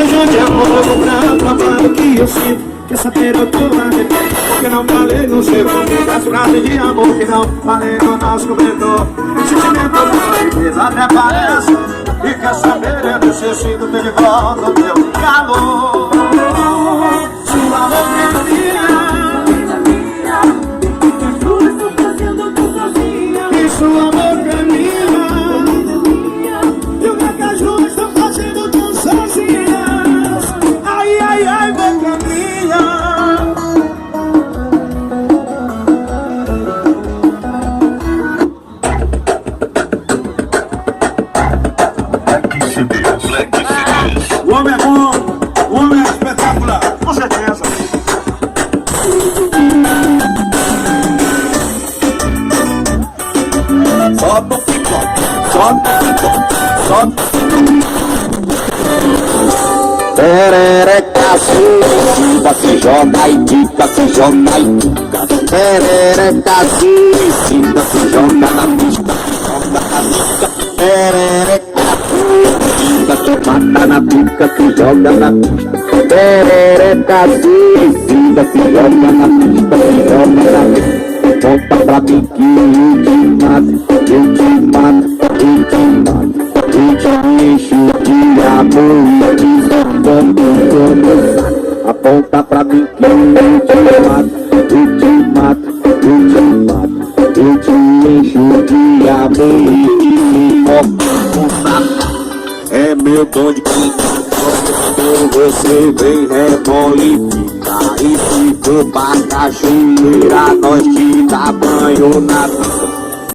beijo de amor pra provar o que eu sinto. Quer saber, eu tô lá dentro, porque não falei no seu nome. As frases de amor que não falei no nosso cobertor. Sentimento da limpeza até parece. E quer saber, eu necessito ter de volta o teu calor. Sua boca é minha, e sua boca é minha. E o que as duas estão fazendo tão sozinhas? Ai, ai, ai, boca minha. O homem é bom, o homem é espetacular, com certeza. Solta o pipoca, solta o pipoca, solta o pipoca. Perereca, se joga e quica, se joga e quica. Perereca, se joga na pista, joga na pista. Perereca, se mata na pica, se joga na pista. Perereca, se joga na pista, se joga na pista. Conta pra mim que eu te mato, eu te mato, eu te mato. Eu te encho de amor e de saco. Aponta pra mim que eu te mato, eu te mato, eu te mato. Eu te encho de amor e de saco. É meu dom de quinta. Você vem, rebola e fica. E se for pra cachoeira, nós te dá banho na